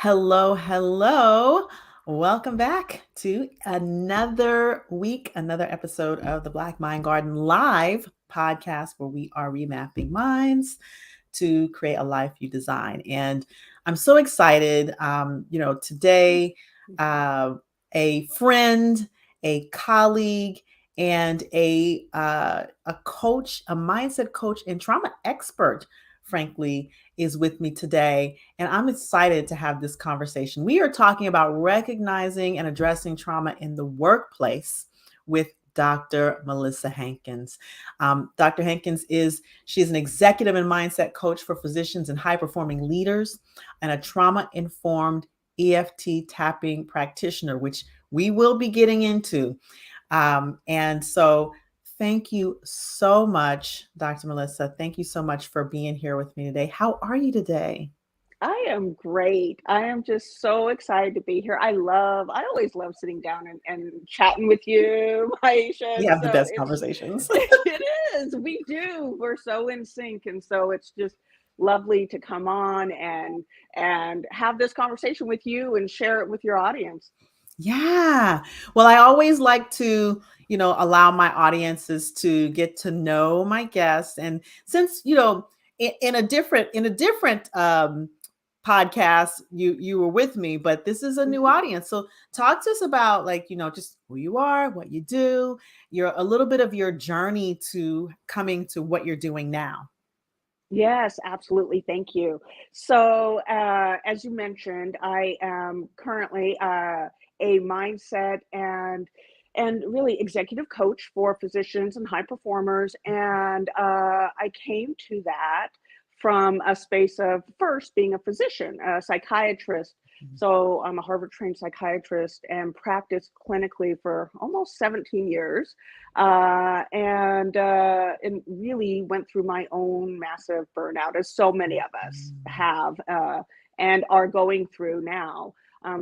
Hello, hello. Welcome back to another week, another episode of the Black Mind Garden Live podcast where we are remapping minds to create a life you design. And I'm so excited. Today, uh, a friend, a colleague, and a coach, a mindset coach, and trauma expert, frankly, is with me today. And I'm excited to have this conversation. We are talking about recognizing and addressing trauma in the workplace with Dr. Melissa Hankins. Dr. Hankins she's an executive and mindset coach for physicians and high performing leaders and a trauma informed EFT tapping practitioner, which we will be getting into. And so thank you so much, Dr. Melissa. Thank you so much for being here with me today. How are you today? I am great. I am just so excited to be here. I always love sitting down and chatting with you, Maisha. We And have the so best conversations. it is. We do. We're so in sync. And so it's just lovely to come on and have this conversation with you and share it with your audience. Yeah. Well, I always like to, allow my audiences to get to know my guests. And since, in a different podcast, you were with me, but this is a new Mhm. audience. So talk to us about just who you are, what you do, a little bit of your journey to coming to what you're doing now. Yes, absolutely. Thank you. So, as you mentioned, I am currently a mindset and really executive coach for physicians and high performers. And I came to that from a space of first being a physician, a psychiatrist. So I'm a Harvard trained psychiatrist and practiced clinically for almost 17 years and really went through my own massive burnout, as so many of us have and are going through now.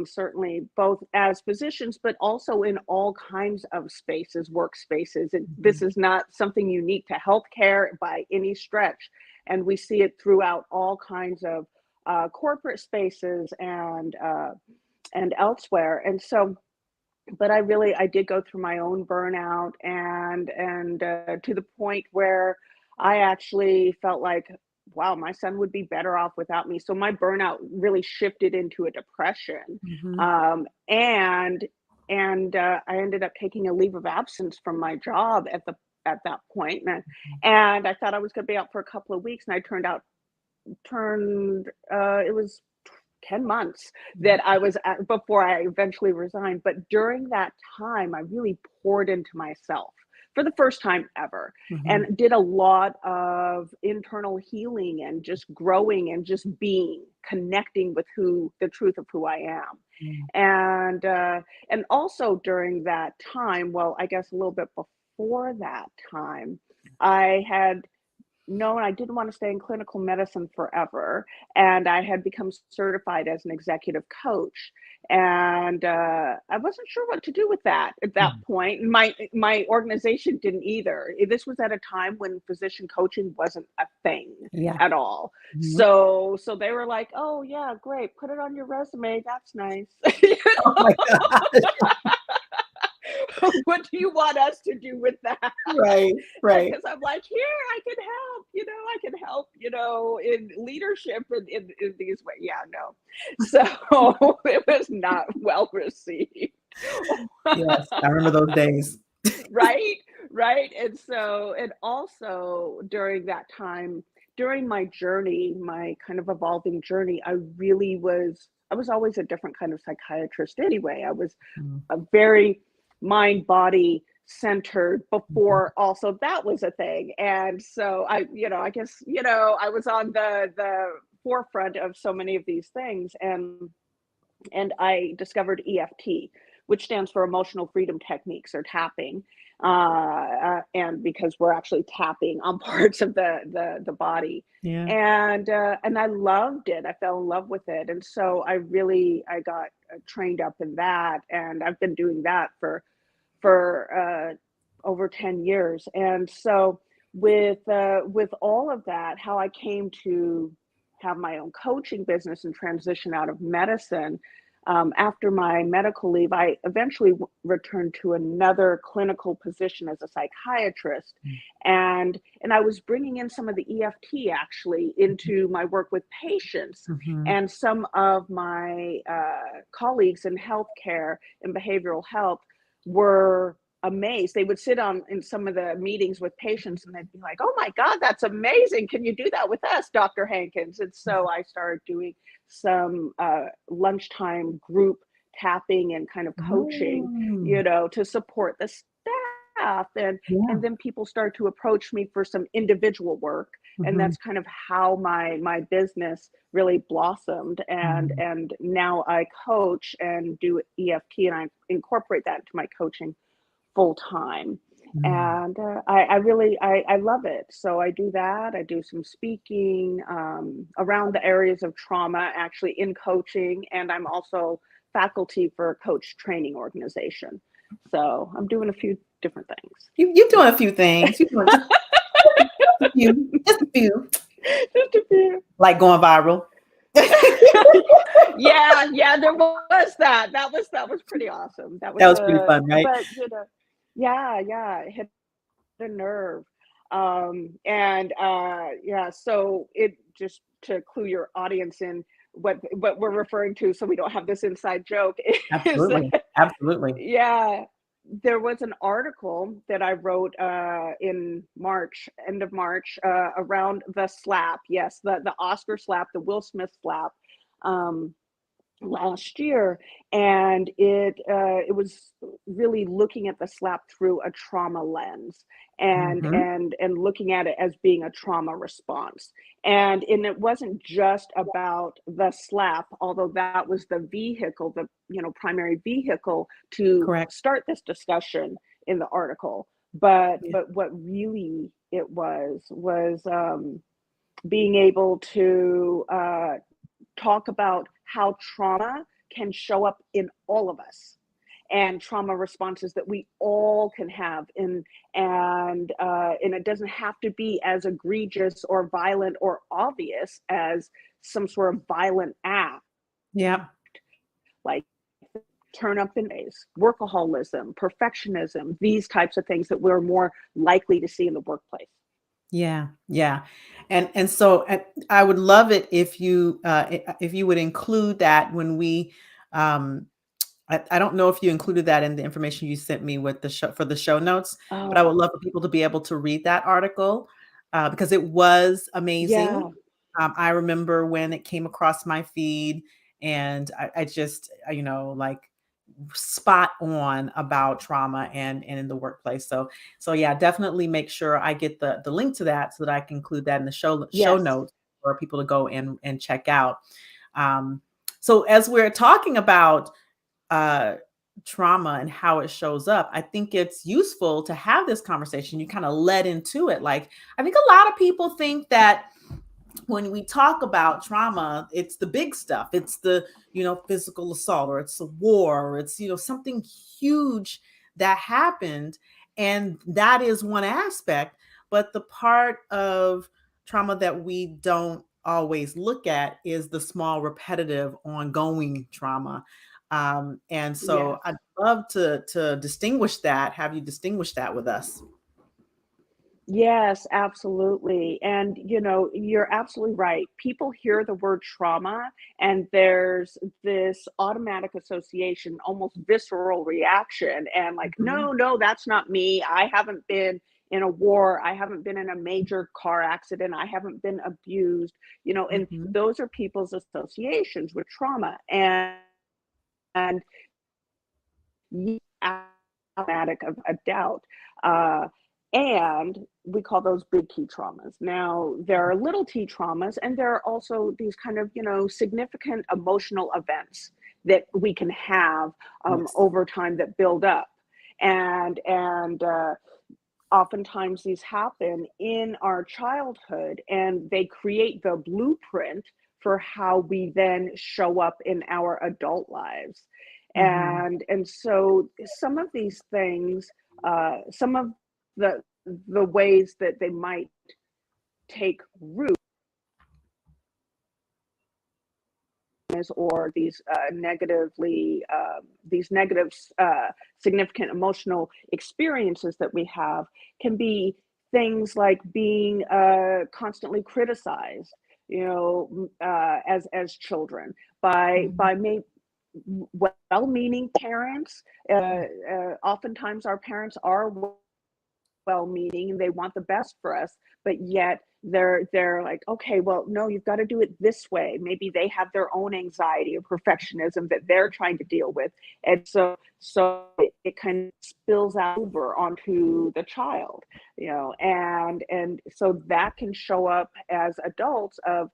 Certainly, both as physicians, but also in all kinds of spaces, workspaces. This is not something unique to healthcare by any stretch, and we see it throughout all kinds of corporate spaces and elsewhere. And so but I did go through my own burnout and to the point where I actually felt like, wow, my son would be better off without me. So my burnout really shifted into a depression, Mhm. and I ended up taking a leave of absence from my job at that point, and I thought I was going to be out for a couple of weeks, and I turned it was 10 months that I was at before I eventually resigned. But during that time, I really poured into myself for the first time ever Mhm. and did a lot of internal healing and just growing and just being, connecting with who the truth of who I am. Mhm. And also during that time, well, I guess a little bit before that time, I had known I didn't want to stay in clinical medicine forever, and I had become certified as an executive coach, and I wasn't sure what to do with that at that Mhm. point. My organization didn't either. This was at a time when physician coaching wasn't a thing Yeah. at all. Mhm. So they were like, "Oh yeah, great, put it on your resume. That's nice." You Oh my God. what do you want us to do with that? Right, right. Because I'm like, here, I can help, I can help, in leadership in these ways. Yeah, no. So it was not well received. Yes, I remember those days. Right, right. And also during that time, during my journey, my kind of evolving journey, I was always a different kind of psychiatrist anyway. I was Mhm. a very mind body centered Mhm. before also that was a thing. And so I guess, I was on the forefront of so many of these things, and I discovered EFT, which stands for emotional freedom techniques or tapping. And because we're actually tapping on parts of the body, Yeah. and I loved it. I fell in love with it, and so I got trained up in that, and I've been doing that for over 10 years. And so with all of that, how I came to have my own coaching business and transition out of medicine, after my medical leave, I eventually returned to another clinical position as a psychiatrist, and I was bringing in some of the EFT actually into my work with patients, Mm-hmm. and some of my colleagues in healthcare and behavioral health were amazed. They would sit on in some of the meetings with patients and they'd be like, "Oh my God, that's amazing. Can you do that with us, Dr. Hankins?" And so I started doing some lunchtime group tapping and kind of coaching, Mm. to support the staff. And Yeah. then people start to approach me for some individual work. And Mm-hmm. that's kind of how my business really blossomed. And now I coach and do EFT, and I incorporate that into my coaching full time. Mm-hmm. And I really I love it. So I do that. I do some speaking around the areas of trauma, actually in coaching, and I'm also faculty for a coach training organization. So I'm doing a few different You're doing a few things. You're doing just a few, just a few, things. Just a few. like going viral. Yeah, yeah, there was that. That was pretty awesome. That was That was pretty fun, right? but yeah, yeah, it hit a nerve. Yeah, so it just to clue your audience in what we're referring to, so we don't have this inside joke, is Absolutely. Absolutely. yeah, there was an article that I wrote in March, end of March, around the slap. Yes, the Oscar slap, the Will Smith slap. Um, Last year, and it was really looking at the slap through a trauma lens, and Mm-hmm. and and looking at it as being a trauma response. And it wasn't just about the slap, although that was the vehicle, the primary vehicle to Correct. start this discussion in the article. but Yeah. but what really it was being able to talk about how trauma can show up in all of us, and trauma responses that we all can have, and it doesn't have to be as egregious or violent or obvious as some sort of violent act, Yeah. like turn up in days, workaholism, perfectionism, these types of things that we're more likely to see in the workplace. Yeah, yeah, and so I would love it if you would include that when we. Um, I don't know if you included that in the information you sent me with the show for the show notes, but I would Oh, love for people to be able to read that article because it was amazing. yeah. I remember when it came across my feed, and I just like spot on about trauma and in the workplace. So yeah, definitely make sure I get the link to that so that I can include that in the show Yes. notes for people to go and check out. Um, so as we're talking about uh, trauma and how it shows up, I think it's useful to have this conversation. You kind of led into it. Like, I think a lot of people think that when we talk about trauma, it's the big stuff. It's the, physical assault, or it's a war, or it's, something huge that happened. And that is one aspect. But the part of trauma that we don't always look at is the small, repetitive, ongoing trauma. And so Yes. I'd love to distinguish that, have you distinguish that with us. Yes, absolutely. And you're absolutely right. People hear the word trauma and there's this automatic association, almost visceral reaction. And like, Mhm, no, no, that's not me. I haven't been in a war. I haven't been in a major car accident. I haven't been abused, and mhm. those are people's associations with trauma. And automatic of a doubt. And we call those big T traumas. Now, there are little t traumas, and there are also these kind of, significant emotional events that we can have Yes. over time that build up. And oftentimes these happen in our childhood, and they create the blueprint for how we then show up in our adult lives. Mhm. And so some of these things, some of the ways that they might take root traumas or these negative significant emotional experiences that we have can be things like being constantly criticized, as children by well-meaning parents. Oftentimes, our parents are well-meaning and they want the best for us, but yet they're like, okay, well, no, you've got to do it this way. Maybe they have their own anxiety or perfectionism that they're trying to deal with, and so it kind of spills over onto the child, and so that can show up as adults of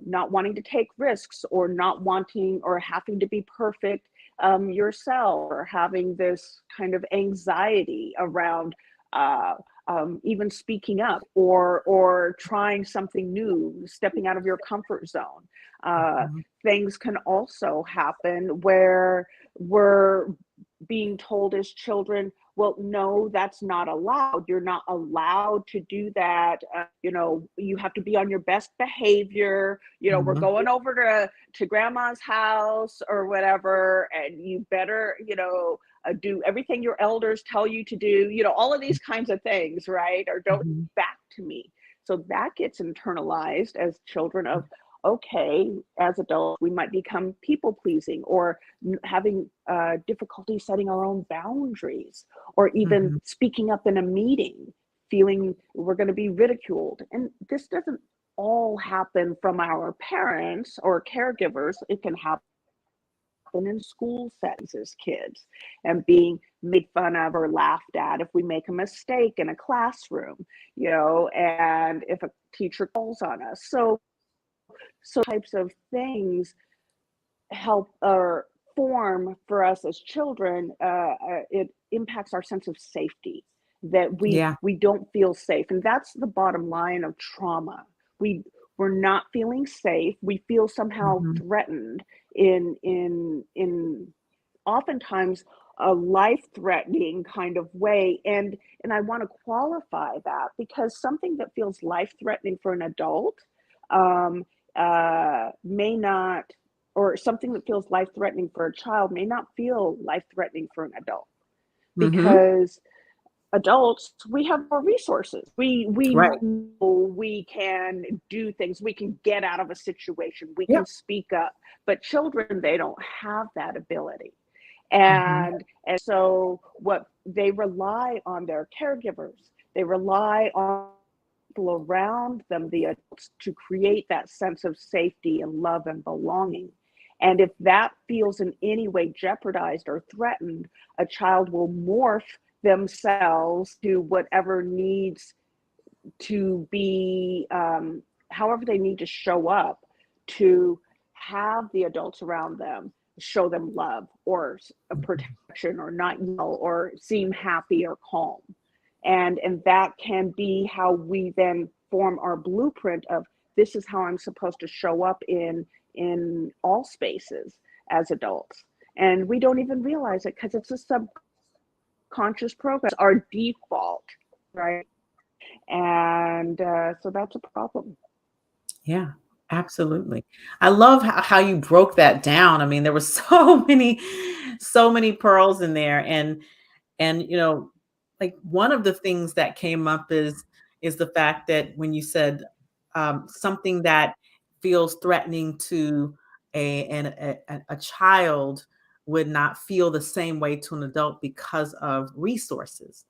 not wanting to take risks, or not wanting or having to be perfect yourself, or having this kind of anxiety around uh, even speaking up, or trying something new, stepping out of your comfort zone. Uh, Mhm. Things can also happen where we're being told as children, well, no, that's not allowed. You're not allowed to do that. You have to be on your best behavior. We're Mhm. going over to grandma's house or whatever, and you better, do everything your elders tell you to do, all of these kinds of things, right? Or don't Mhm. back to me. So that gets internalized as children of, okay, as adults, we might become people pleasing, or having difficulty setting our own boundaries, or even Mhm. speaking up in a meeting, feeling we're going to be ridiculed. And this doesn't all happen from our parents or caregivers. It can happen in school settings as kids, and being made fun of or laughed at if we make a mistake in a classroom, and if a teacher calls on us. So types of things help or form for us as children. It impacts our sense of safety, that we Yeah. we don't feel safe, and that's the bottom line of trauma. We we're not feeling safe. We feel somehow Mhm. threatened in oftentimes a life threatening kind of way. And I want to qualify that, because something that feels life threatening for an adult um, may not, or something that feels life threatening for a child may not feel life threatening for an adult, Mhm. because adults, we have more resources. We Right. know we can do things. We can get out of a situation. We Yep. can speak up. But children, they don't have that ability. Mhm. And so what they rely on their caregivers, they rely on people around them, the adults, to create that sense of safety and love and belonging. And if that feels in any way jeopardized or threatened, a child will morph themselves to whatever needs to be, however they need to show up to have the adults around them show them love, or a protection, or not yell, or seem happy or calm. And that can be how we then form our blueprint of, this is how I'm supposed to show up in all spaces as adults. And we don't even realize it, because it's a subconscious program, our default, right? And so that's a problem. Yeah, absolutely. I love how you broke that down. I mean, there were so many pearls in there. And like one of the things that came up is the fact that when you said something that feels threatening to a child would not feel the same way to an adult because of resources.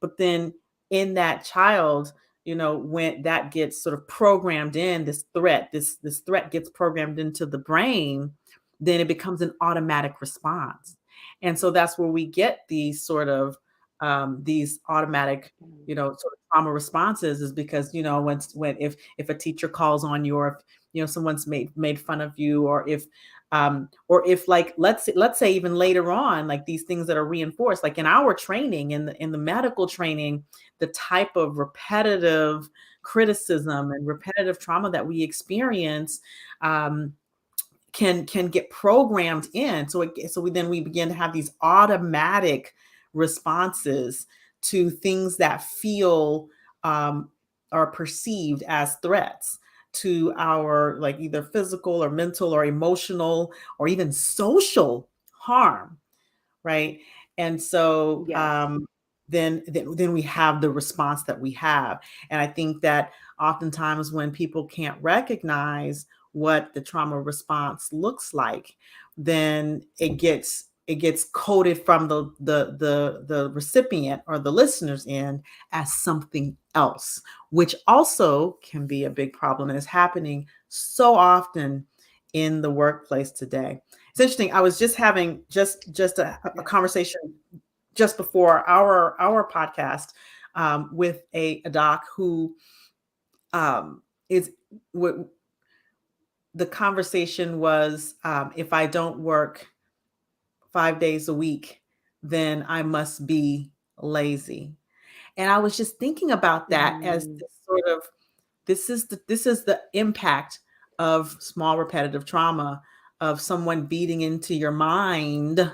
But then in that child, when that gets sort of programmed in, this threat gets programmed into the brain, then it becomes an automatic response. And so that's where we get these automatic, sort of trauma responses, is because, when if a teacher calls on you, or if someone's made fun of you, or if like let's say even later on, like these things that are reinforced, like in our training, in the medical training, the type of repetitive criticism and repetitive trauma that we experience, um, can get programmed in. So we begin to have these automatic responses to things that feel, um, are perceived as threats to our like either physical or mental or emotional or even social harm, right? And so Yes. then we have the response that we have. And I think that oftentimes when people can't recognize what the trauma response looks like, then it gets coded from the recipient or the listener's end as something else, which also can be a big problem and is happening so often in the workplace today. It's interesting. I was just having just a Yes. conversation just before our podcast with a doc who is what the conversation was, if I don't work 5 days a week, then I must be lazy. And I was just thinking about that as Mm, this sort of this is the impact of small repetitive trauma, of someone beating into your mind,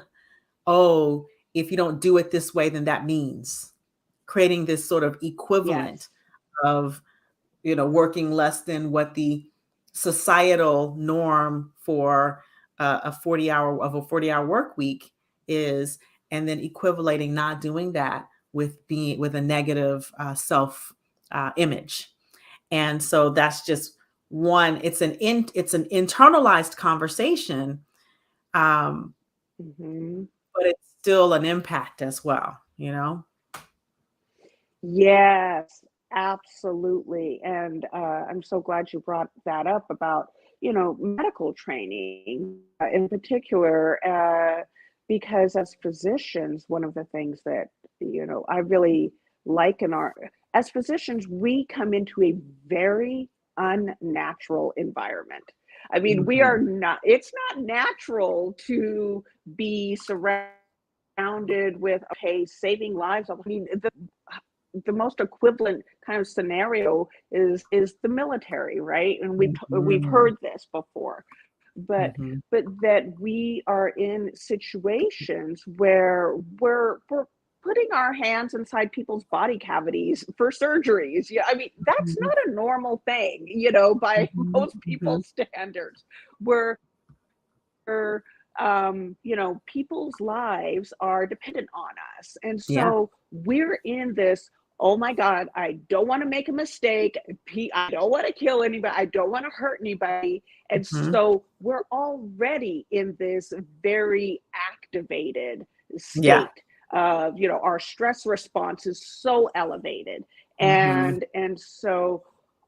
oh, if you don't do it this way, then that means, creating this sort of equivalent yes. of, working less than what the societal norm for a 40-hour work week is, and then equivalating not doing that with a negative self image. And so that's just one. It's an internalized conversation, um, Hmm. but it's still an impact as well. Yes, absolutely. And I'm so glad you brought that up about, medical training in particular, because as physicians, one of the things that, I really like as physicians, we come into a very unnatural environment. I mean, Mhm. it's not natural to be surrounded with, okay, saving lives. I mean, the most equivalent kind of scenario is the military, right? And we've Mhm. heard this before, but Mhm. but that we are in situations where we're putting our hands inside people's body cavities for surgeries. Yeah, I mean, that's Mhm. not a normal thing, by Mhm. most Mhm. people's standards. We're people's lives are dependent on us. And Yeah. so we're in this, oh my God, I don't want to make a mistake. I don't want to kill anybody. I don't want to hurt anybody. And Mhm. so we're already in this very activated Yeah. state of, our stress response is so elevated. Mhm. And so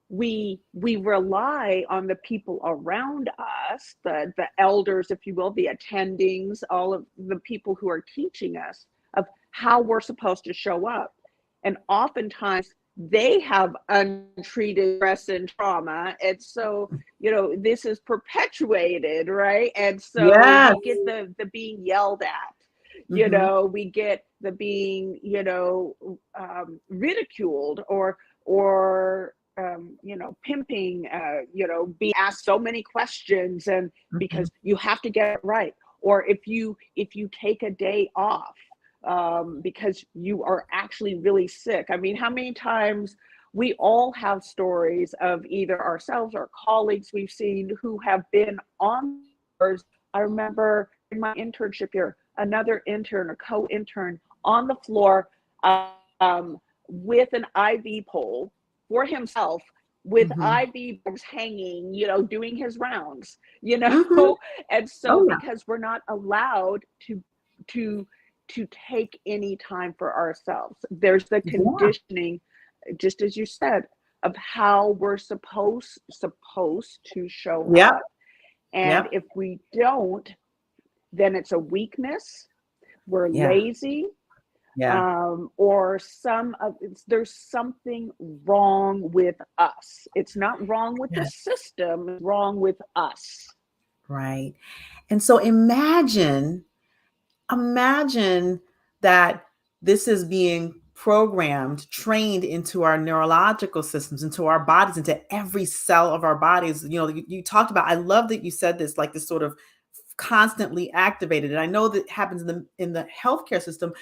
we rely on the people around us, the elders, if you will, the attendings, all of the people who are teaching us of how we're supposed to show up. And oftentimes they have untreated stress and trauma. And so, this is perpetuated, right? And so Yes. we get the being yelled at. Mhm. We get the being, ridiculed, or pimping, being asked so many questions, and Mhm. because you have to get it right, or if you take a day off, because you are actually really sick. I mean, how many times we all have stories of either ourselves or colleagues we've seen who have been on floors. I remember in my internship here, another intern, a co-intern, on the floor, with an IV pole for himself, with Mhm. IV bags hanging, doing his rounds, Mhm. and so Oh, yeah. because we're not allowed to to take any time for ourselves. There's the Yeah. conditioning, just as you said, of how we're supposed to show Yep. up. And Yep. if we don't, then it's a weakness. We're Yeah. lazy, Yeah. or there's something wrong with us. It's not wrong with the Yes. system, it's wrong with us. Right. And so imagine that this is being programmed, trained into our neurological systems, into our bodies, into every cell of our bodies. You talked about, I love that you said this, like this sort of constantly activated. And I know that happens in the healthcare system,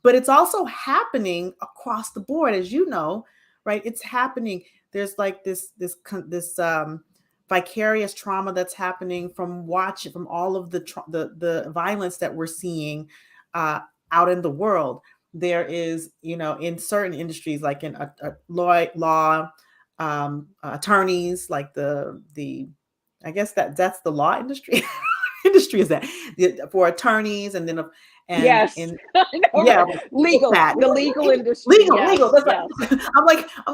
but it's also happening across the board, as you know, right? It's happening. there's like this vicarious trauma that's happening from all of the violence that we're seeing uh, out in the world. There is, in certain industries, like in law, attorneys, like the I guess that's the law industry. Industry is that for attorneys, and then and Yes, in I know, yeah, right? like Legal, that. the legal industry. Legal. Yes, That's yes. right. I'm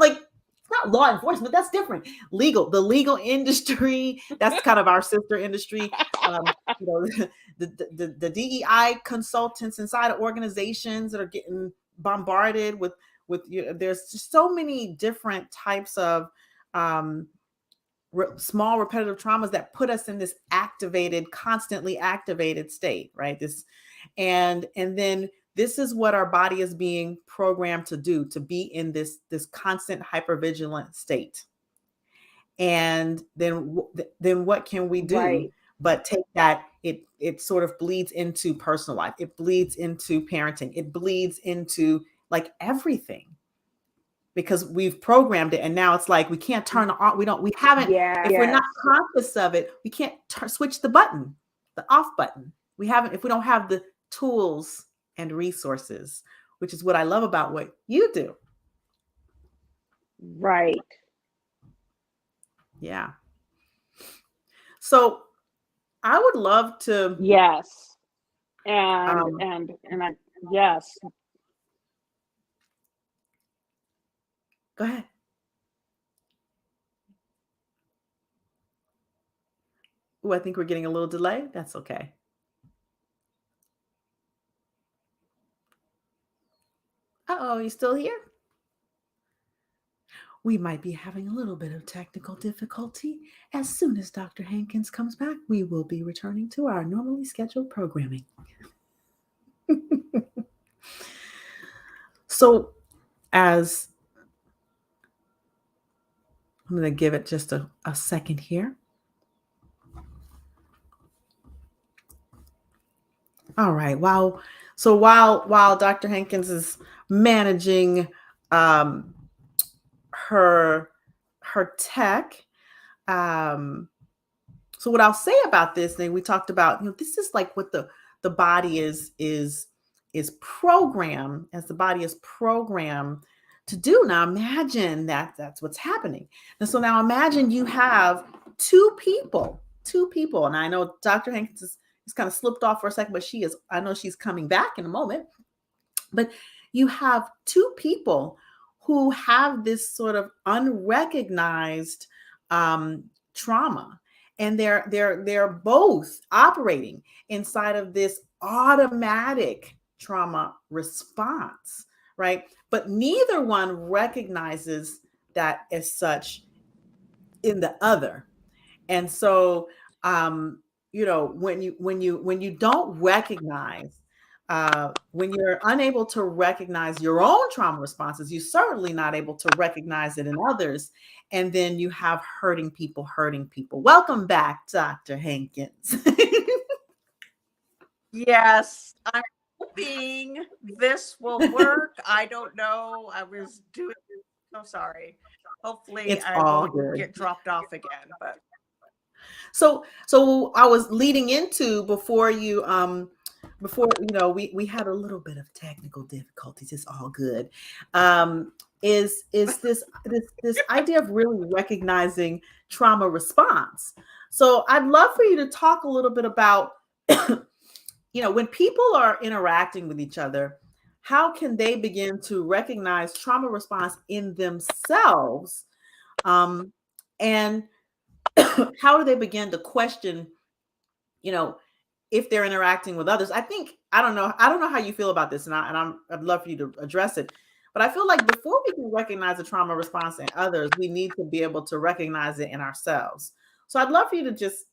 like, it's not law enforcement. That's different. Legal, the legal industry. That's kind of our sister industry. You know, the DEI consultants inside of organizations that are getting bombarded with. There's just so many different types of um, small repetitive traumas that put us in this constantly activated state, right? And then this is what our body is being programmed to do, to be in this constant hypervigilant state. And then what can we do Right, but take that? It sort of bleeds into personal life, it bleeds into parenting, it bleeds into like everything, because we've programmed it, and now it's like we can't turn it on. We haven't, if we're not yes, conscious of it, we can't switch the button, the off button. We haven't, if we don't have the tools and resources, which is what I love about what you do. right. Yeah. So I would love to Yes. And um and and I yes. go ahead. Oh, I think we're getting a little delay. That's okay. Uh-oh, you still here? We might be having a little bit of technical difficulty. As soon as Dr. Hankins comes back, we will be returning to our normally scheduled programming. So, as I'm going to give it just a second here. All right. While Dr. Hankins is managing um, her tech, um, so what I'll say about this thing, we talked about, this is like what the body is programmed, as the body is programmed to do. Now imagine that's what's happening. And so now imagine you have two people, and I know Dr. Hankins is kind of slipped off for a second, but I know she's coming back in a moment. But you have two people who have this sort of unrecognized trauma, and they're both operating inside of this automatic trauma response, right? But neither one recognizes that as such in the other. And so, when you don't recognize, when you're unable to recognize your own trauma responses, you're certainly not able to recognize it in others. And then you have hurting people hurting people. Welcome back, Dr. Hankins. Yes, I'm hoping this will work. I don't know. I was doing so sorry. Hopefully It's I all won't good. get dropped off again, but So I was leading into, before we had a little bit of technical difficulties. It's all good. Is this idea of really recognizing trauma response. So I'd love for you to talk a little bit about when people are interacting with each other, how can they begin to recognize trauma response in themselves, um, and how do they begin to question, you know, if they're interacting with others? I don't know how you feel about this, and I'd love for you to address it. But I feel like before we can recognize the trauma response in others, we need to be able to recognize it in ourselves. So I'd love for you to just,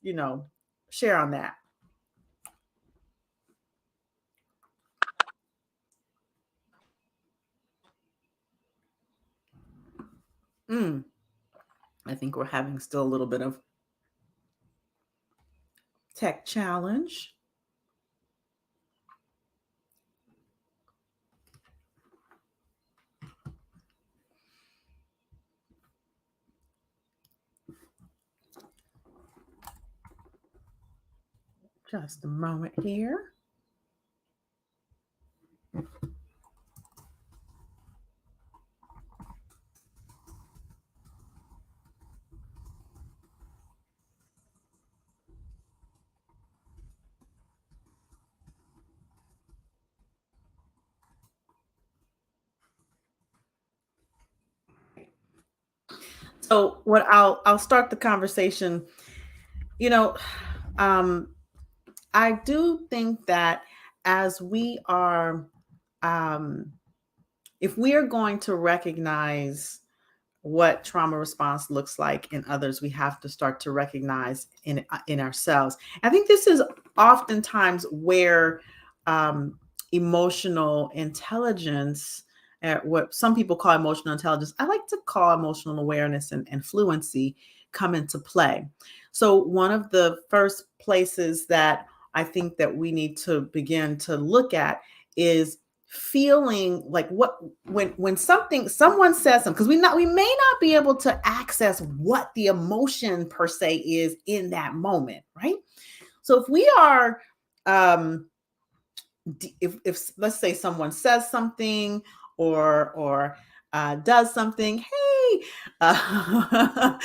share on that. Mm, I think we're having still a little bit of tech challenge. Just a moment here. So what I'll start the conversation. You know, um, I do think that as we are, um, if we are going to recognize what trauma response looks like in others, we have to start to recognize in ourselves. I think this is oftentimes where um, emotional intelligence, what some people call emotional intelligence, I like to call emotional awareness and fluency, come into play. So one of the first places that I think that we need to begin to look at is feeling like what when someone says something, because we may not be able to access what the emotion per se is in that moment, right? So if we are if let's say someone says something or does something, hey, how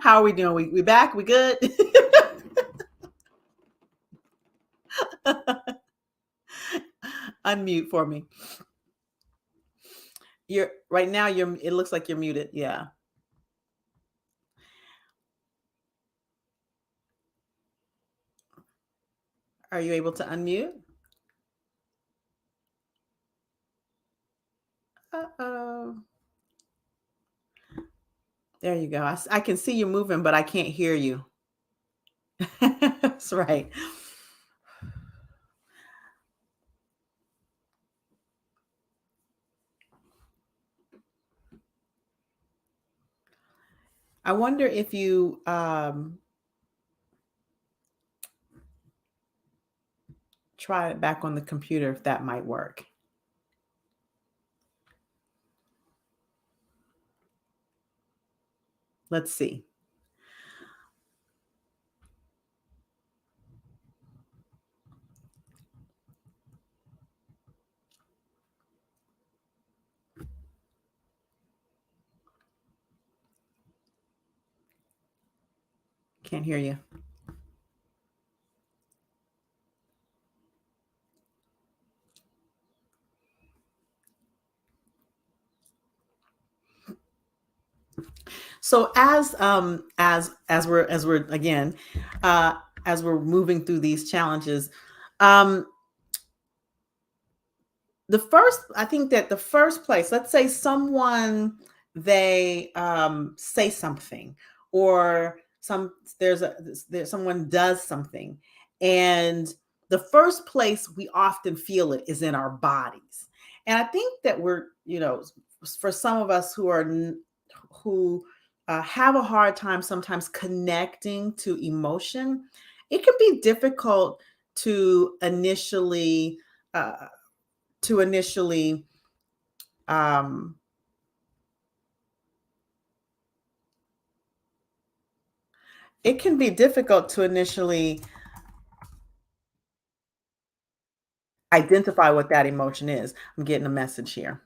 are we doing? We back, we good? Unmute for me. You're right now, it looks like you're muted. Yeah. Are you able to unmute? Uh-oh. There you go. I can see you moving, but I can't hear you. That's right. I wonder if you try it back on the computer, if that might work. Let's see. Can't hear you. So as we're again as we're moving through these challenges, um I think that the first place, let's say someone, they say something, or there's someone does something, and the first place we often feel it is in our bodies. And I think that we're, for some of us who have a hard time sometimes connecting to emotion, it can be difficult to initially uh, to initially um, it can be difficult to initially identify what that emotion is. I'm getting a message here.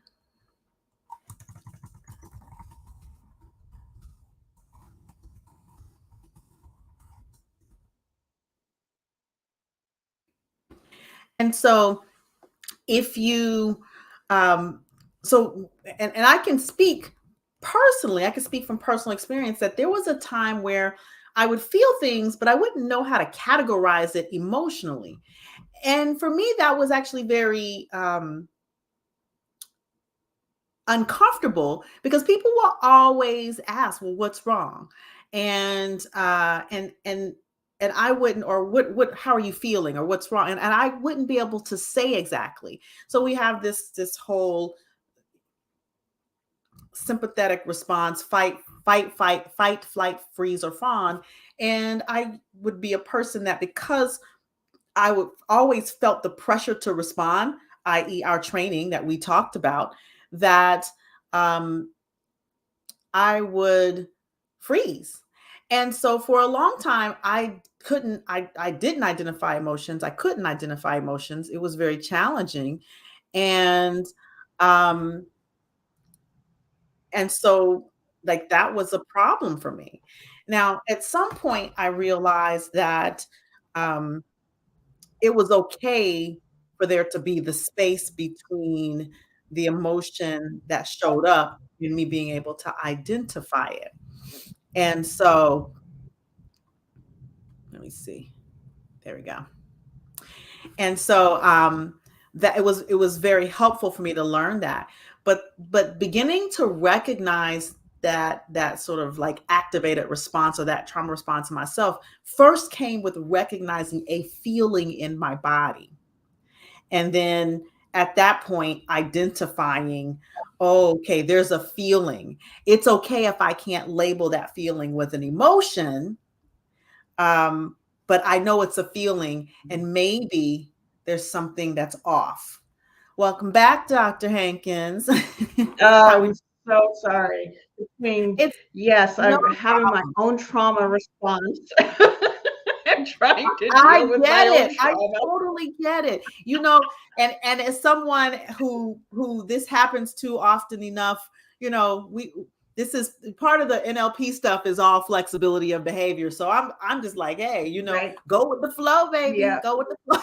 And so if you so and I can speak personally, I can speak from personal experience, that there was a time where I would feel things, but I wouldn't know how to categorize it emotionally. And for me, that was actually very uncomfortable, because people will always ask, well, what's wrong? And I wouldn't, or what how are you feeling, or what's wrong? And I wouldn't be able to say exactly. So we have this whole sympathetic response: fight, flight, freeze, or fawn. And I would be a person that, because I would always felt the pressure to respond, i.e., our training that we talked about, that I would freeze. And so for a long time, I didn't identify emotions. I couldn't identify emotions. It was very challenging. And, um, and so like that was a problem for me. Now, at some point, I realized that um, it was okay for there to be the space between the emotion that showed up and me being able to identify it. And so, let me see. There we go. And so that it was very helpful for me to learn that. But beginning to recognize that sort of like activated response or that trauma response in myself first came with recognizing a feeling in my body. And then at that point, identifying, oh, okay, there's a feeling. It's okay if I can't label that feeling with an emotion, um, but I know it's a feeling, and maybe there's something that's off. Welcome back, Dr. Hankins. How Oh, we? I'm so sorry. Between, It's yes, no I'm having my problem. own trauma response and trying to I deal with get my own it. I trauma. totally get it. And as someone who this happens to often enough, we this is part of the NLP stuff is all flexibility of behavior. So I'm just like, hey, Right. go with the flow, baby. Yeah. Go with the flow.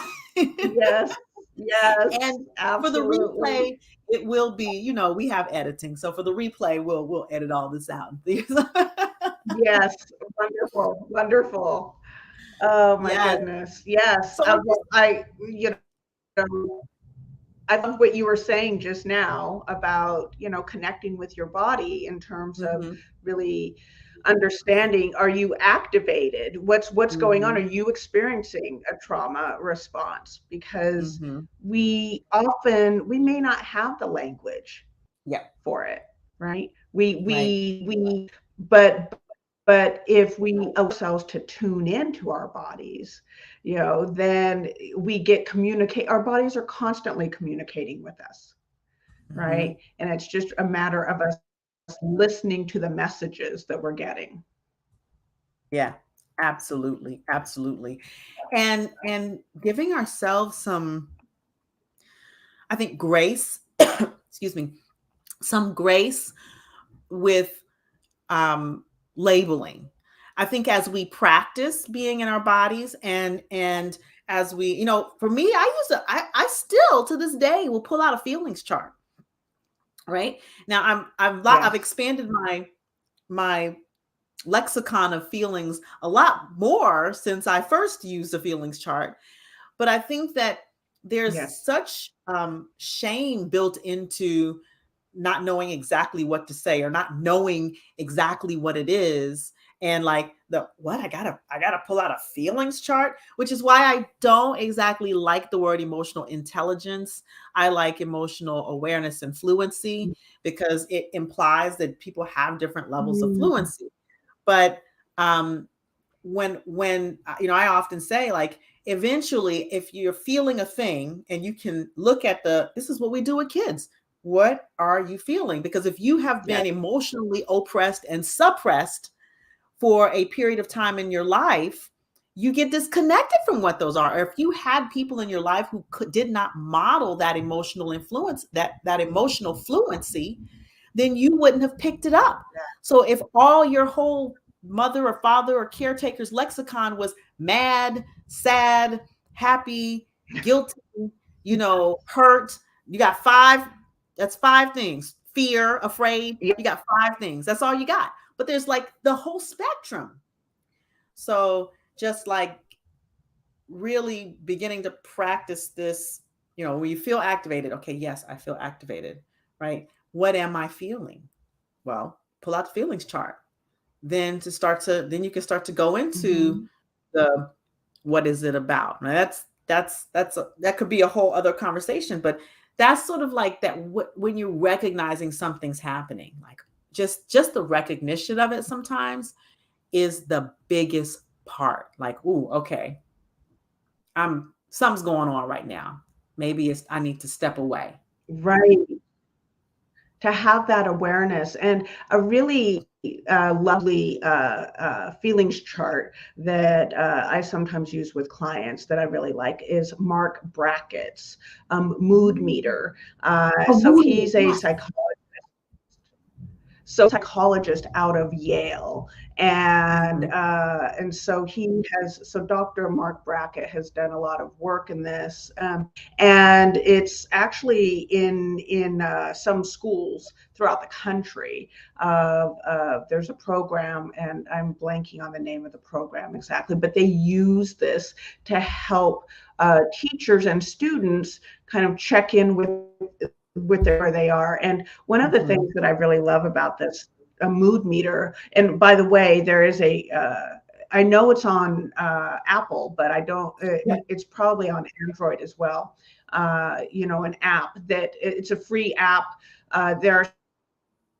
Yes. Yes. And for the Absolutely. replay, it will be, we have editing. So for the replay, we'll edit all this out. Yes. Wonderful. Wonderful. Oh my Yes. goodness. Yes. So Well, I love what you were saying just now about, connecting with your body in terms of mhm, really understanding, are you activated? What's going on? Are mhm, you experiencing a trauma response? Because mhm. we may not have the language Yeah. for it, right? Right. But if we allow ourselves to tune into our bodies, then we get communicate. Our bodies are constantly communicating with us, Mhm. right? And it's just a matter of us listening to the messages that we're getting. Yeah. Absolutely. Absolutely. And giving ourselves some, I think, grace, excuse me, some grace with labeling. I think as we practice being in our bodies and as we, for me, I still to this day will pull out a feelings chart. Right now, I've Yes. expanded my lexicon of feelings a lot more since I first used the feelings chart. But I think that there's Yes. such shame built into not knowing exactly what to say or not knowing exactly what it is. And like the what I gotta pull out a feelings chart, which is why I don't exactly like the word emotional intelligence. I like emotional awareness and fluency because it implies that people have different levels of Mm, fluency. But um, when I often say like eventually if you're feeling a thing and you can look at this is what we do with kids, what are you feeling? Because if you have yes. been emotionally oppressed and suppressed for a period of time in your life, you get disconnected from what those are. Or if you had people in your life who did not model that emotional influence, that emotional fluency, then you wouldn't have picked it up. So if all your whole mother or father or caretaker's lexicon was mad, sad, happy, guilty, hurt, you got that's five things. Fear, afraid, Yeah. you got five things. That's all you got. But there's like the whole spectrum. So just like really beginning to practice this, when you feel activated, okay, yes, I feel activated, right? What am I feeling? Well, pull out the feelings chart. Then you can start to go into Mhm. the what is it about. Now that could be a whole other conversation, but that's sort of like that when you're recognizing something's happening, like just the recognition of it sometimes is the biggest part. Like, ooh, okay, something's going on right now. Maybe it's I need to step away. Right. to have that awareness. And a really lovely feelings chart that I sometimes use with clients that I really like is Mark Brackett's mood meter. Oh, So mood. he's a Yes. psychologist out of Yale, Mm-hmm. and so he has so Dr. Mark Brackett has done a lot of work in this, and it's actually in some schools throughout the country. There's a program, and I'm blanking on the name of the program exactly, but they use this to help teachers and students kind of check in with where they are. And one of the Mm-hmm. things that I really love about this a mood meter, and by the way, there is a I know it's on Apple, but I don't. Yeah. It's probably on Android as well. An app that it's a free app. There are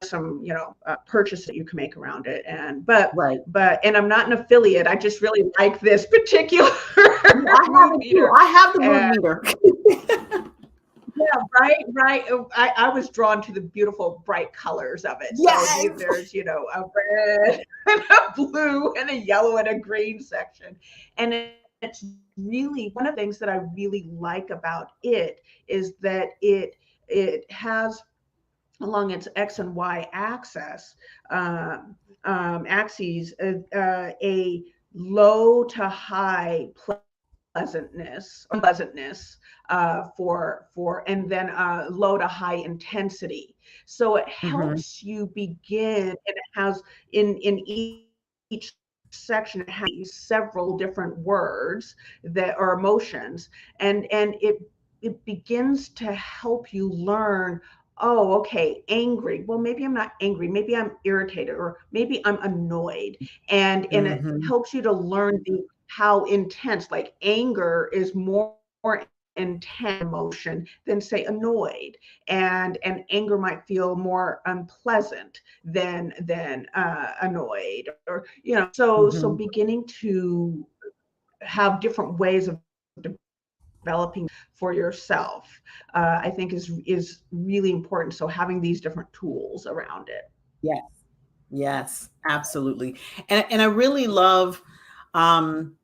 some purchases that you can make around it, and Right. and I'm not an affiliate. I just really like this particular Yeah, I have mood it too. meter. I have the mood And meter. yeah, right, right. I was drawn to the beautiful bright colors of it. So Yes. there's, a red and a blue and a yellow and a green section. And it's really one of the things that I really like about it is that it has along its X and Y axes, a low to high pleasantness and then low to high intensity. So it Mm-hmm. helps you begin, and it has in each section it has several different words that are emotions, and it begins to help you learn. Oh, okay, angry. Well, maybe I'm not angry. Maybe I'm irritated, or maybe I'm annoyed. And it Mm-hmm. helps you to learn how intense, like anger is more intense emotion than say annoyed, and anger might feel more unpleasant than annoyed, or so Mm-hmm. beginning to have different ways of developing for yourself, I think is really important. So having these different tools around it. Yes. Yes. Absolutely. And I really love, um,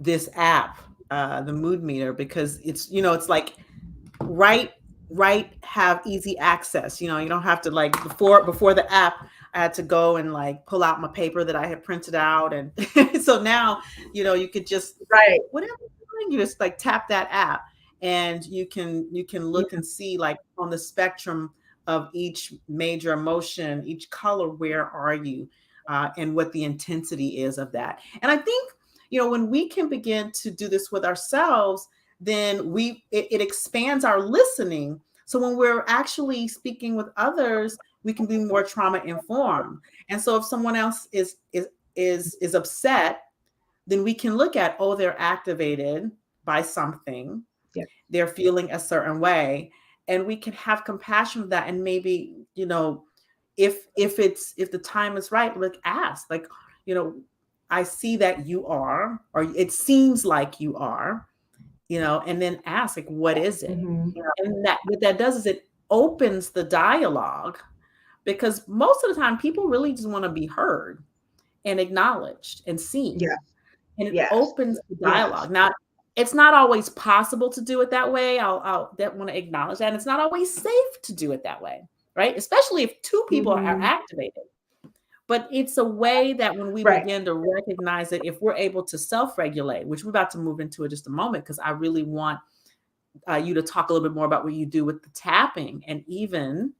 this app, the mood meter, because it's like right have easy access. You don't have to, like, before the app, I had to go and like pull out my paper that I had printed out, and so now you could just, Right. whatever you're doing, you just like tap that app, and you can Yeah. look and see, like, on the spectrum of each major emotion, each color, where are you, and what the intensity is of that. And I think, when we can begin to do this with ourselves, then it expands our listening. So when we're actually speaking with others, we can be more trauma informed. And so if someone else is upset, then we can look at, oh, they're activated by something, Yeah. they're feeling a certain way, and we can have compassion for that. And maybe, if the time is right, like, ask, like, you know I see that you are, or it seems like you are, and then ask, like, what is it? Hmm. And that what that does is it opens the dialogue, because most of the time people really just want to be heard and acknowledged and seen, Yeah. and it Yes. opens the Yes. dialogue. Now, it's not always possible to do it that way. I'll that want to acknowledge that. And it's not always safe to do it that way, right? Especially if two people are Hmm. activated. But it's a way that when we Right. begin to recognize it, if we're able to self-regulate, which we're about to move into in just a moment, because I really want you to talk a little bit more about what you do with the tapping, and even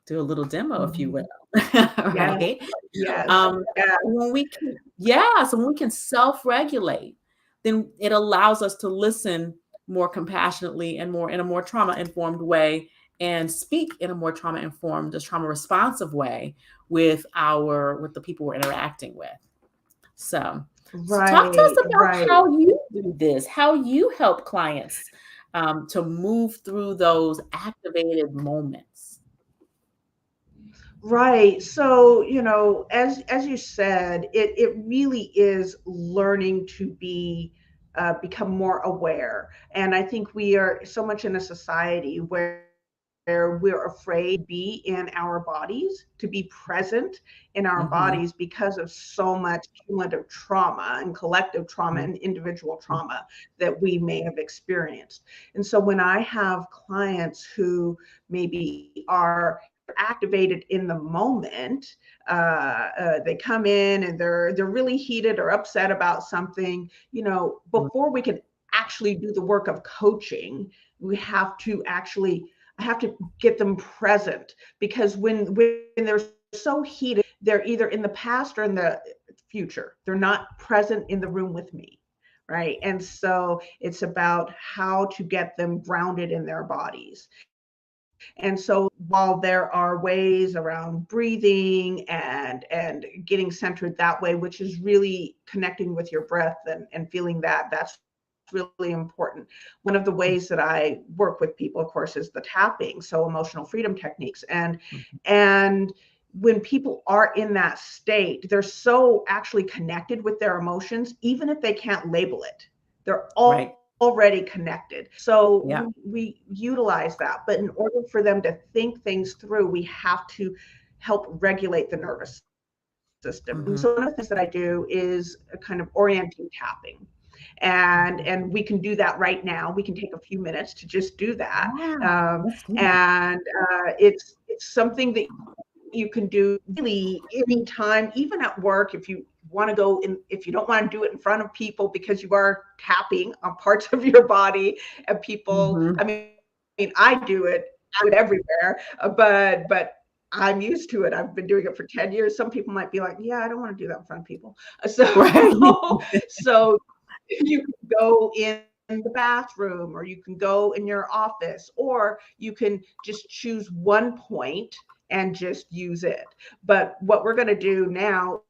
do a little demo, if you Hmm. will, Yes. right? Yes. Um, Yeah. when we can, yeah, so when we can self-regulate, then it allows us to listen more compassionately and more in a more trauma-informed way, and speak in a more trauma-informed, just trauma-responsive way with the people we're interacting with. So talk to Right. us about Right. how you do this, how you help clients to move through those activated moments. Right. So, as you said, it really is learning to become more aware. And I think we are so much in a society where where we're afraid to be in our bodies, to be present in our Mm-hmm. bodies because of so much cumulative trauma and collective trauma and individual Mm-hmm. trauma that we may have experienced. And so when I have clients who maybe are activated in the moment, they come in and they're really heated or upset about something, before we can actually do the work of coaching, we have to actually I have to get them present, because when they're so heated, they're either in the past or in the future. They're not present in the room with me, right? And so it's about how to get them grounded in their bodies. And so while there are ways around breathing and getting centered that way, which is really connecting with your breath and feeling that's really important. One of the ways that I work with people, of course, is the tapping, so emotional freedom techniques. And when people are in that state, they're so actually connected with their emotions, even if they can't label it. They're Right. already connected. So Yeah. we utilize that. But in order for them to think things through, we have to help regulate the nervous system. And so one of the things that I Mm-hmm. do is a kind of orienting tapping. And we can do that right now. We can take a few minutes to just do that. Yeah. Let's do that. And it's something that you can do really anytime, even at work. If you want to go in, if you don't want to do it in front of people because you are tapping on parts of your body, and people, Mm-hmm. I mean, I do it everywhere, but I'm used to it. I've been doing it for 10 years. Some people might be like, yeah, I don't want to do that in front of people. Right. So you can go in the bathroom, or you can go in your office, or you can just choose one point and just use it. But what we're going to do now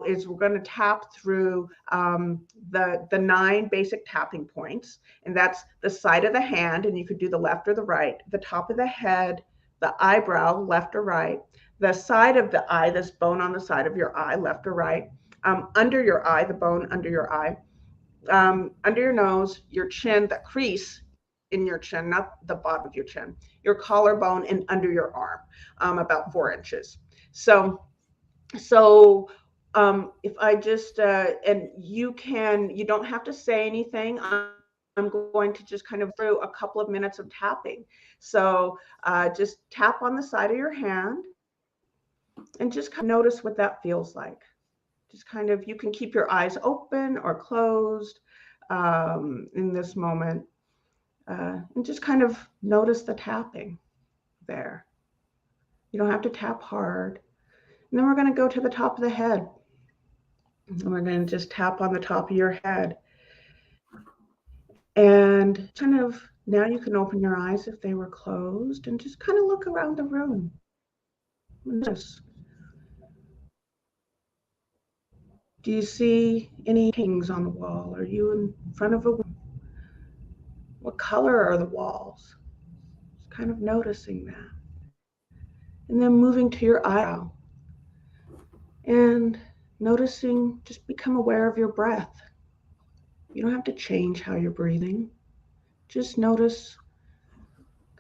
is we're going to tap through the 9 basic tapping points, and that's the side of the hand, and you could do the left or the right, the top of the head, the eyebrow, left or right, the side of the eye, this bone on the side of your eye, left or right, under your eye, the bone under your eye, under your nose, your chin, that crease in your chin, not the bottom of your chin, your collarbone, and under your arm, about 4 inches. So, so if I just, and you don't have to say anything. I'm going to just kind of through a couple of minutes of tapping. So just tap on the side of your hand and just kind of notice what that feels like. Just kind of, you can keep your eyes open or closed in this moment, and just kind of notice the tapping there. You don't have to tap hard. And then we're going to go to the top of the head. And we're going to just tap on the top of your head. And kind of, now you can open your eyes if they were closed and just kind of look around the room. Notice. Do you see any paintings on the wall? Are you in front of a window? What color are the walls? Just kind of noticing that. And then moving to your eyebrow and noticing, just become aware of your breath. You don't have to change how you're breathing. Just notice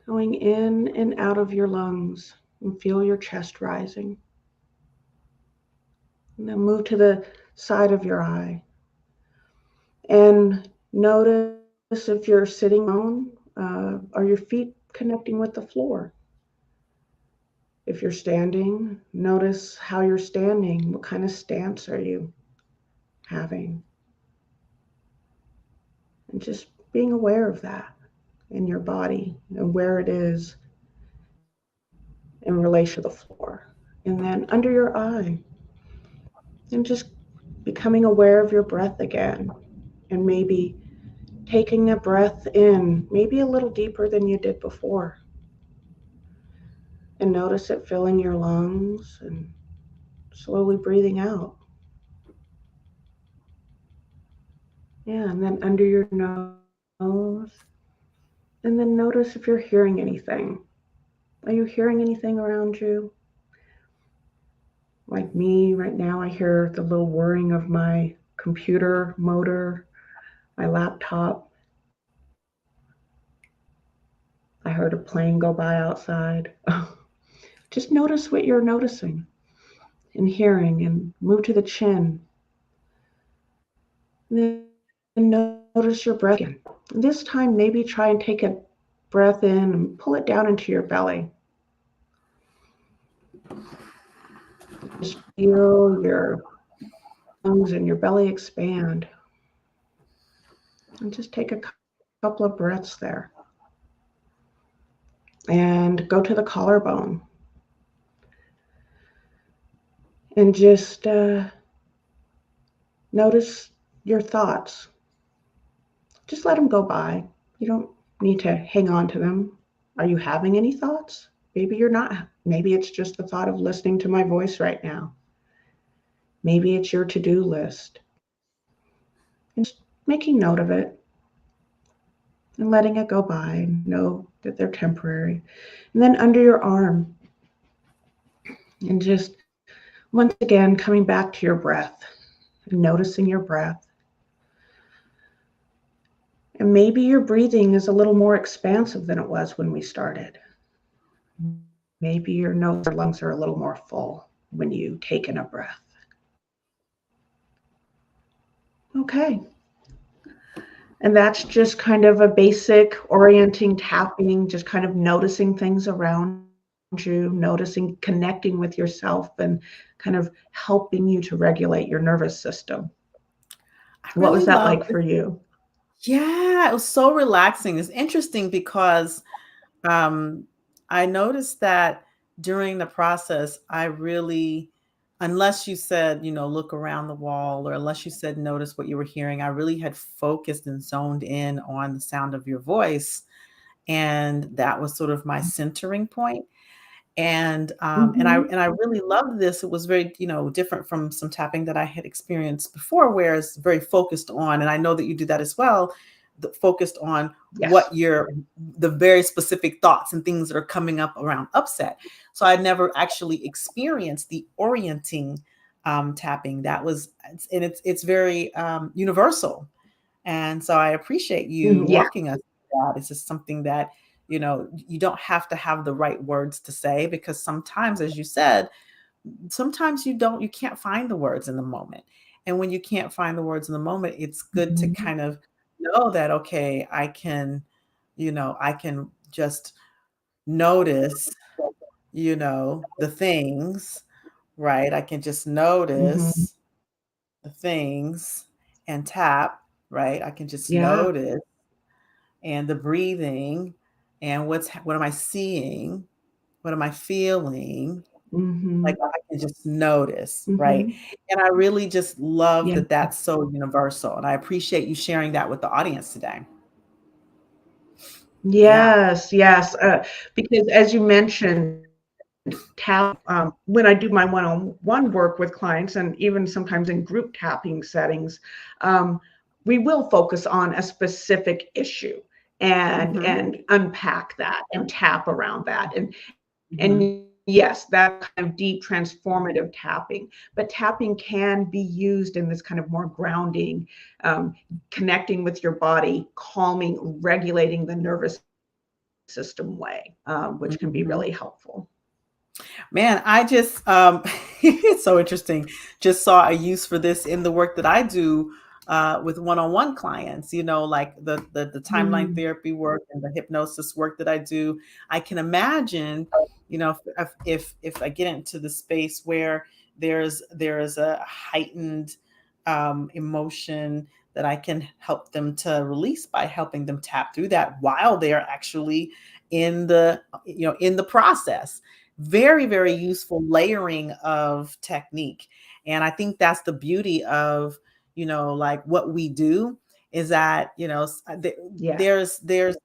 going in and out of your lungs and feel your chest rising. And then move to the side of your eye and notice if you're sitting down, are your feet connecting with the floor? If you're standing, notice how you're standing. What kind of stance are you having? And just being aware of that in your body and where it is in relation to the floor. And then under your eye, and just becoming aware of your breath again. And maybe taking a breath in, maybe a little deeper than you did before. And notice it filling your lungs and slowly breathing out. Yeah, and then under your nose. And then notice if you're hearing anything. Are you hearing anything around you? Like me right now, I hear the little whirring of my computer motor, my laptop. I heard a plane go by outside. Just notice what you're noticing and hearing and move to the chin. Then notice your breath again. This time, maybe try and take a breath in and pull it down into your belly. Just feel your lungs and your belly expand. And just take a couple of breaths there. And go to the collarbone. And just notice your thoughts. Just let them go by. You don't need to hang on to them. Are you having any thoughts? Maybe you're not. Maybe it's just the thought of listening to my voice right now. Maybe it's your to do list. And just making note of it and letting it go by. Know that they're temporary. And then under your arm, and just once again coming back to your breath and noticing your breath. And maybe your breathing is a little more expansive than it was when we started. Maybe your nose or lungs are a little more full when you take in a breath. Okay. And that's just kind of a basic orienting tapping, just kind of noticing things around you, noticing, connecting with yourself, and kind of helping you to regulate your nervous system. I What was really that love like for you? Yeah, it was so relaxing. It's interesting because um, I noticed that during the process, I really, unless you said, look around the wall, or unless you said, notice what you were hearing, I really had focused and zoned in on the sound of your voice. And that was sort of my centering point. And I Mm-hmm. really loved this. It was very, different from some tapping that I had experienced before, where it's very focused on, and I know that you do that as well, focused on what Yes. the very specific thoughts and things that are coming up around upset. So I never actually experienced the orienting tapping. That was, and it's very universal. And so I appreciate you Yeah. walking us through that. It's just something that, you don't have to have the right words to say, because sometimes, as you said, sometimes you can't find the words in the moment. And when you can't find the words in the moment, it's good to Mm-hmm. kind of know that, okay, I can just notice, the things, right? I can just Mm-hmm. notice the things and tap, right? I can just Yeah. notice, and the breathing, and what am I seeing? What am I feeling? Mm-hmm. Like, I can just notice, right? Mm-hmm. And I really just love Yeah. that that's so universal, and I appreciate you sharing that with the audience today. Yeah. Yes, yes. Because as you mentioned, when I do my one-on-one work with clients, and even sometimes in group tapping settings, um, we will focus on a specific issue Mhm. and unpack that and tap around that. And Mhm. yes, that kind of deep transformative tapping. But tapping can be used in this kind of more grounding, um, connecting with your body, calming, regulating the nervous system way, which can be really helpful. Mhm. Man, I just it's so interesting. Just saw a use for this in the work that I do with one-on-one clients. Like the timeline Mm, therapy work and the hypnosis work that I do. I can imagine, if I get into the space where there is a heightened emotion, that I can help them to release by helping them tap through that while they're actually in the process. Very, very useful layering of technique. And I think that's the beauty of, like, what we do, is that, yeah. there's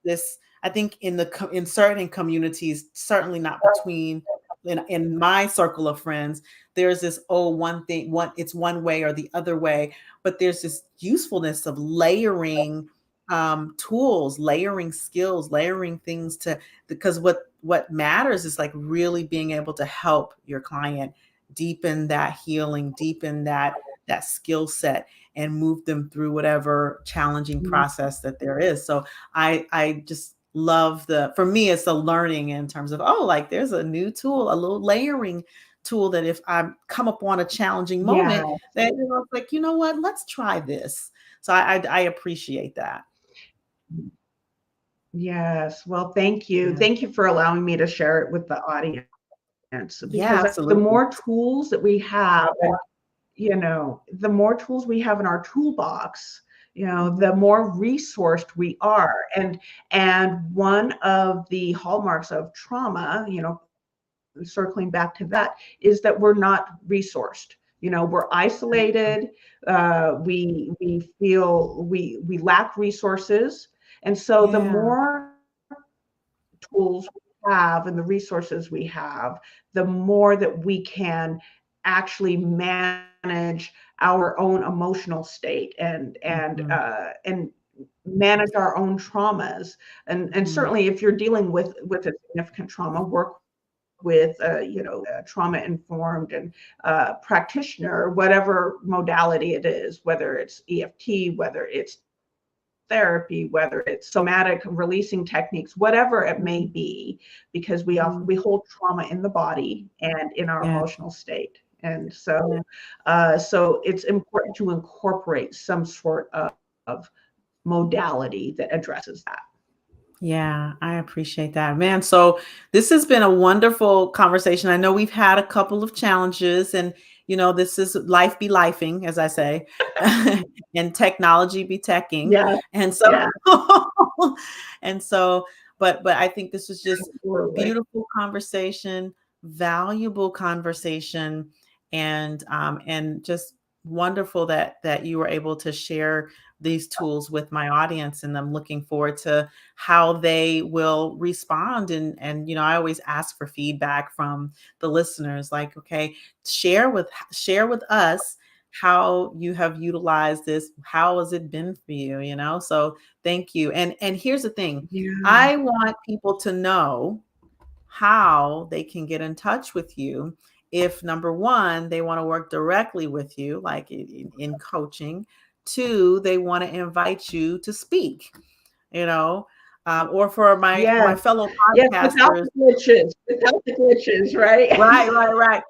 this, I think, in certain communities, certainly not between, in my circle of friends, there's this, oh, one thing, it's one way or the other way, but there's this usefulness of layering tools, layering skills, layering things, because what matters is, like, really being able to help your client deepen that healing, deepen that skill set, and move them through whatever challenging Mm, process that there is. So I just love for me, it's a learning in terms of, oh, like there's a new tool, a little layering tool that if I come upon a challenging moment, Yeah. that it's like, you know what, let's try this. So I appreciate that. Yes. Well, thank you. Yeah. Thank you for allowing me to share it with the audience, because Yeah, the more absolutely. tools that we have, and the more tools we have in our toolbox, the Mhm. more resourced we are. And one of the hallmarks of trauma, circling back to that, is that we're not resourced. We're isolated. We feel we lack resources, and so the Yeah. more tools we have and the resources we have, the more that we can actually manage our own emotional state, Mhm. and manage our own traumas. And Mhm. certainly, if you're dealing with a significant trauma, work with trauma informed and practitioner, whatever modality it is, whether it's EFT, whether it's therapy, whether it's somatic releasing techniques, whatever it may Mhm. be, because we Mhm. hold trauma in the body and in our Yeah. emotional state. And so Yeah. so it's important to incorporate some sort of modality that addresses that. Yeah, I appreciate that, man. So this has been a wonderful conversation. I know we've had a couple of challenges, and this is life be lifing, as I say, and technology be teching, Yeah, and so yeah, and so, but I think this was just absolutely. beautiful conversation, valuable conversation, and just wonderful that you were able to share these tools with my audience, and I'm looking forward to how they will respond. And I always ask for feedback from the listeners, like, okay, share with us how you have utilized this. How has it been for you? So thank you. And here's the thing. Yeah. I want people to know how they can get in touch with you if, number one, they want to work directly with you, like in coaching. Two, they want to invite you to speak, you know, or for my Yes. fellow Yes, podcasters. without the glitches, right? Right, right, right.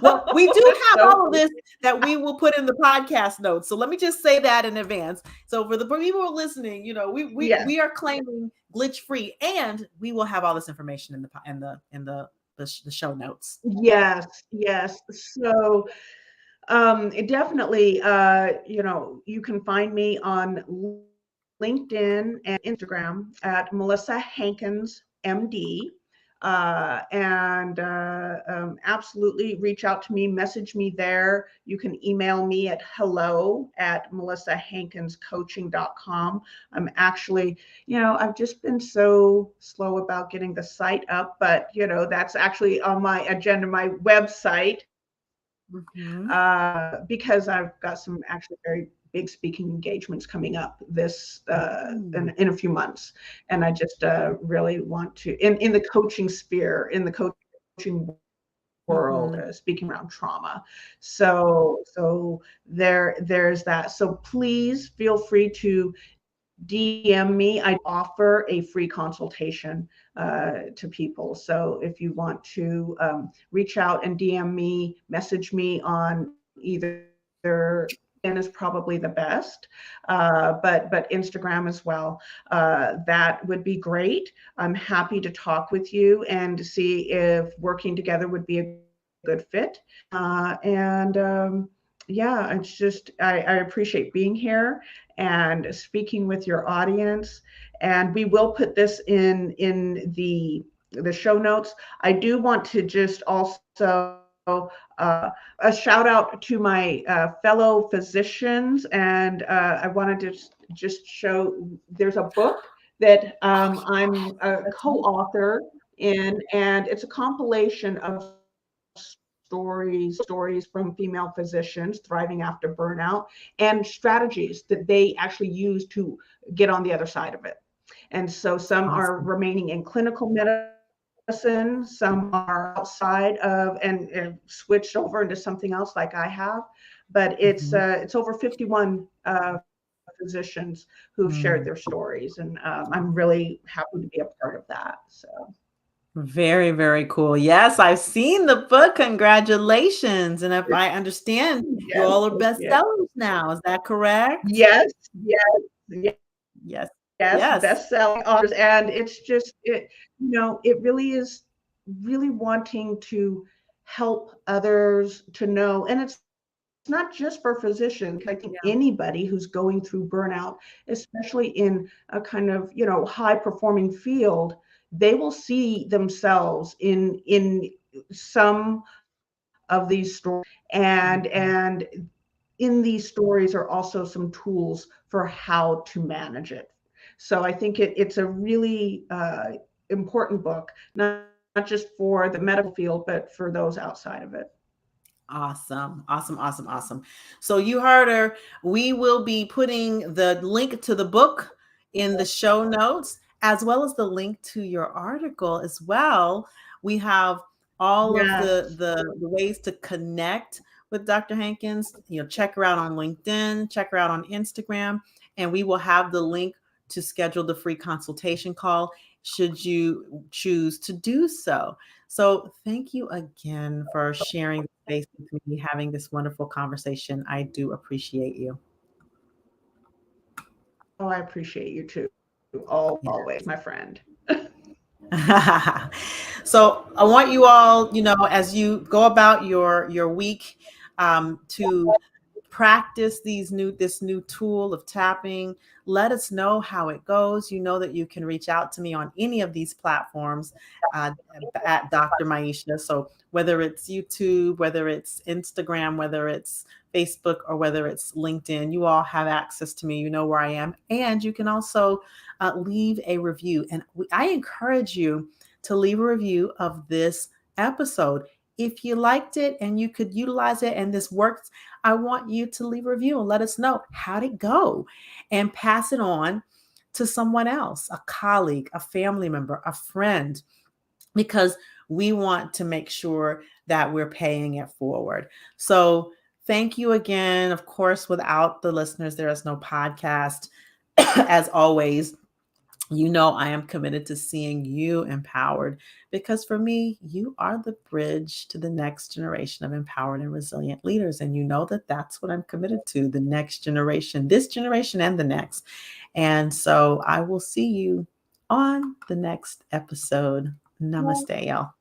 Well, we do have So all of this that we will put in the podcast notes. So let me just say that in advance. So for the people who are listening, we we yes, we are claiming glitch free, and we will have all this information in the show notes. yes, yes. So definitely, you can find me on LinkedIn and Instagram at Melissa Hankins MD. And absolutely reach out to me, message me there. You can email me at hello@melissahankinscoaching.com. I'm actually, I've just been so slow about getting the site up, but that's actually on my agenda, my website, Mhm. because I've got some actually very big speaking engagements coming up Mm. in a few months, and I just really want to in the coaching sphere, in the coaching world, speaking around Mhm. trauma. So there's that. So please feel free to DM me. I offer a free consultation to people. So if you want to reach out and DM me, message me on either LinkedIn is probably the best, but Instagram as well. That would be great. I'm happy to talk with you and see if working together would be a good fit. And yeah, it's just I appreciate being here and speaking with your audience. And we will put this in the show notes. I do want to just also a shout out to my fellow physicians, and I wanted to just show there's a book that Oh, I'm a that's right. co-author in, and it's a compilation of stories from female physicians thriving after burnout, and strategies that they actually use to get on the other side of it. And so some are Awesome. remaining in clinical medicine, some are outside of and switched over into something else like I have. But Mhm. it's over 51 physicians physicians who've shared their stories. And I'm really happy to be a part of that. So. Very, very cool. Yes, I've seen the book. Congratulations. And if I understand, you Yes, all are yes, bestsellers now. Is that correct? yes, yes, Yes. yes, Yes. best-selling authors, and it's just it really is really wanting to help others to know, and it's not just for physicians. I think Yeah. anybody who's going through burnout, especially in a kind of high performing field, they will see themselves in some of these stories, and in these stories are also some tools for how to manage it. So I think it's a really important book, not just for the medical field, but for those outside of it. Awesome. Awesome. Awesome. Awesome. So you heard her. We will be putting the link to the book in the show notes, as well as the link to your article as well. We have all of Yes. the ways to connect with Dr. Hankins. Check her out on LinkedIn, check her out on Instagram, and we will have the link to schedule the free consultation call should you choose to do so. So thank you again for sharing the space with me, having this wonderful conversation. I do appreciate you. Oh, I appreciate you too. Always, my friend. So I want you all, as you go about your week, to practice this new tool of tapping. Let us know how it goes. You know that you can reach out to me on any of these platforms uh, at Dr. Maisha. So whether it's YouTube, whether it's Instagram, whether it's Facebook, or whether it's LinkedIn, you all have access to me. You know where I am. And you can also leave a review. And I encourage you to leave a review of this episode. If you liked it and you could utilize it and this works, I want you to leave a review and let us know how'd it go and pass it on to someone else, a colleague, a family member, a friend, because we want to make sure that we're paying it forward. So thank you again. Of course, without the listeners, there is no podcast. As always, I am committed to seeing you empowered, because for me, you are the bridge to the next generation of empowered and resilient leaders. And you know that that's what I'm committed to, the next generation, this generation and the next. And so I will see you on the next episode. Namaste, y'all.